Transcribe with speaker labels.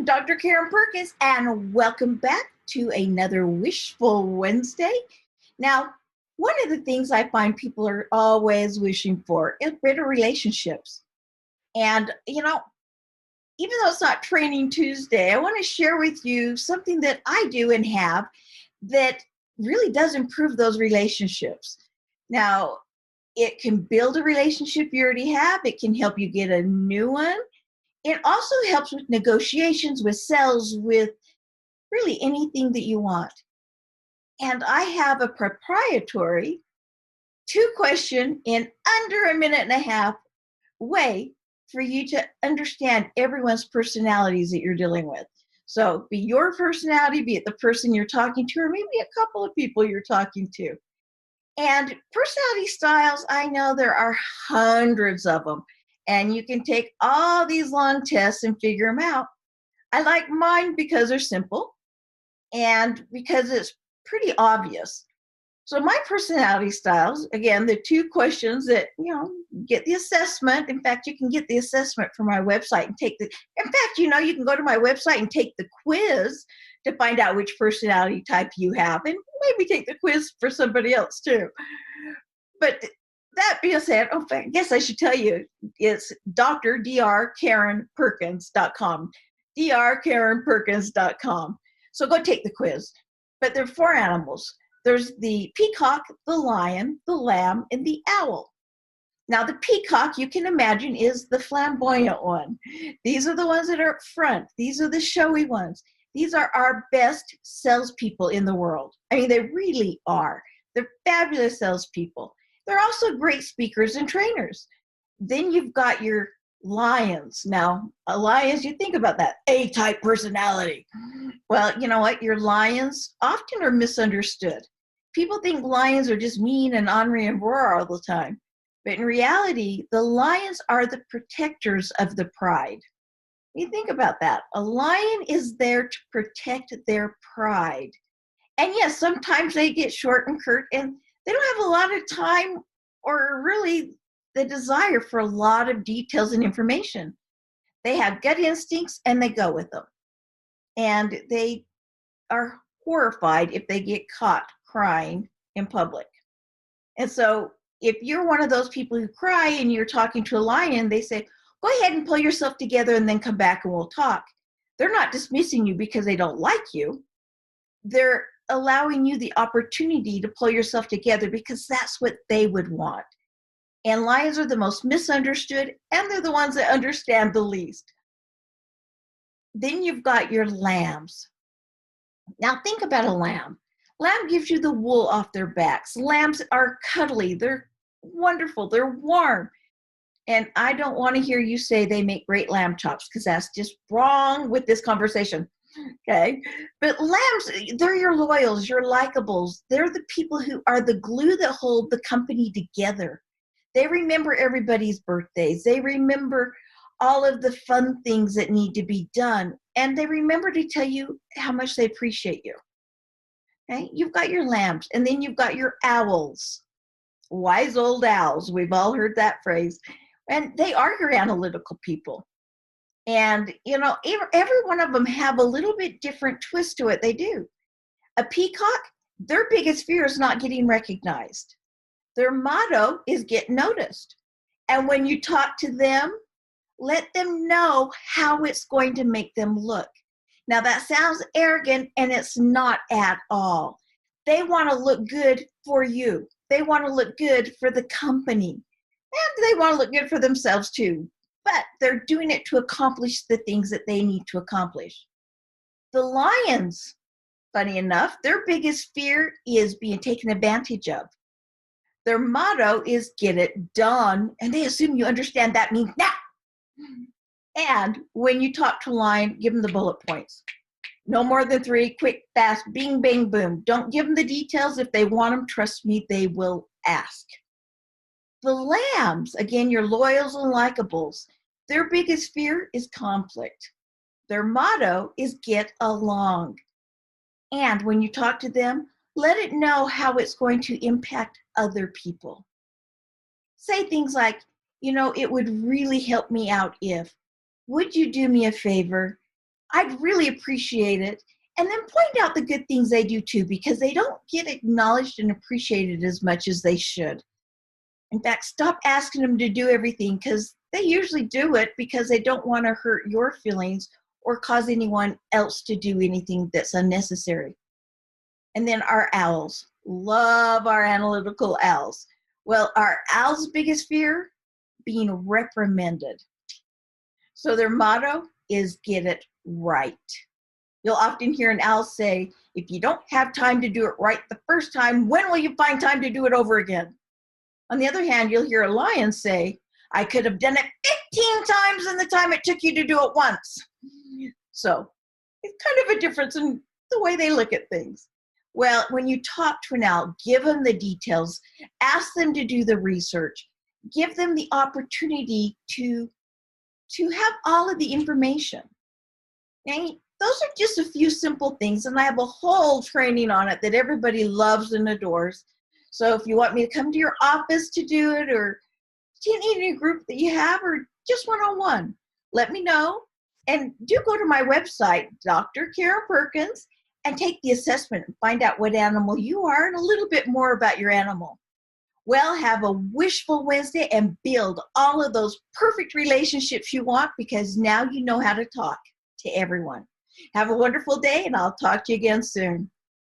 Speaker 1: I'm Dr. Karen Perkins, and welcome back to another Wishful Wednesday. Now, one of the things I find people are always wishing for is better relationships. And, even though it's not Training Tuesday, I want to share with you something that I do and have that really does improve those relationships. Now, it can build a relationship you already have. It can help you get a new one. It also helps with negotiations, with sales, with really anything that you want. And I have a proprietary 2-question in under a minute and a half way for you to understand everyone's personalities that you're dealing with. So be your personality, be it the person you're talking to, or maybe a couple of people you're talking to. And personality styles, I know there are hundreds of them. And you can take all these long tests and figure them out. I like mine because they're simple and because it's pretty obvious. So my personality styles, again, the 2 questions that, get the assessment. In fact, you can get the assessment from my website and take in fact, you can go to my website and take the quiz to find out which personality type you have, and maybe take the quiz for somebody else too. But that being said, I guess I should tell you, it's drkarenperkins.com, drkarenperkins.com. So go take the quiz. But there are 4 animals. There's the peacock, the lion, the lamb, and the owl. Now, the peacock, you can imagine, is the flamboyant one. These are the ones that are up front. These are the showy ones. These are our best salespeople in the world. I mean, they really are. They're fabulous salespeople. They're also great speakers and trainers. Then you've got your lions. Now, lions, you think about that A-type personality. Well, you know what? Your lions often are misunderstood. People think lions are just mean and ornery and roar all the time. But in reality, the lions are the protectors of the pride. You think about that. A lion is there to protect their pride. And yes, sometimes they get short and curt, and they don't have a lot of time or really the desire for a lot of details and information. They have gut instincts and they go with them. And they are horrified if they get caught crying in public. And so if you're one of those people who cry and you're talking to a lion, they say, go ahead and pull yourself together and then come back and we'll talk. They're not dismissing you because they don't like you. They're allowing you the opportunity to pull yourself together because that's what they would want. And lions are the most misunderstood, and they're the ones that understand the least. Then you've got your lambs. Now think about a lamb. Lamb gives you the wool off their backs. Lambs are cuddly. They're wonderful. They're warm. And I don't want to hear you say they make great lamb chops because that's just wrong with this conversation. Okay, but lambs, they're your loyals, your likables. They're the people who are the glue that hold the company together. They remember everybody's birthdays. They remember all of the fun things that need to be done. And they remember to tell you how much they appreciate you. Okay, you've got your lambs, and then you've got your owls. Wise old owls. We've all heard that phrase. And they are your analytical people. And, every one of them have a little bit different twist to it. They do. A peacock, their biggest fear is not getting recognized. Their motto is get noticed. And when you talk to them, let them know how it's going to make them look. Now, that sounds arrogant, and it's not at all. They want to look good for you. They want to look good for the company. And they want to look good for themselves, too. But they're doing it to accomplish the things that they need to accomplish. The lions, funny enough, their biggest fear is being taken advantage of. Their motto is get it done, and they assume you understand that means now. And when you talk to a lion, give them the bullet points. No more than 3, quick, fast, bing, bang, boom. Don't give them the details. If they want them, trust me, they will ask. The lambs, again, your loyals and likables, their biggest fear is conflict. Their motto is get along. And when you talk to them, let it know how it's going to impact other people. Say things like, it would really help me out if, would you do me a favor? I'd really appreciate it. And then point out the good things they do too, because they don't get acknowledged and appreciated as much as they should. In fact, stop asking them to do everything, because they usually do it because they don't want to hurt your feelings or cause anyone else to do anything that's unnecessary. And then our owls. Love our analytical owls. Well, our owl's biggest fear? Being reprimanded. So their motto is get it right. You'll often hear an owl say, if you don't have time to do it right the first time, when will you find time to do it over again? On the other hand, you'll hear a lion say, I could have done it 15 times in the time it took you to do it once. So it's kind of a difference in the way they look at things. Well, when you talk to an owl, give them the details, ask them to do the research, give them the opportunity to have all of the information. And those are just a few simple things, and I have a whole training on it that everybody loves and adores. So if you want me to come to your office to do it, or to any group that you have, or just one-on-one, let me know. And do go to my website, Dr. Karen Perkins, and take the assessment and find out what animal you are and a little bit more about your animal. Well, have a wishful Wednesday and build all of those perfect relationships you want, because now you know how to talk to everyone. Have a wonderful day, and I'll talk to you again soon.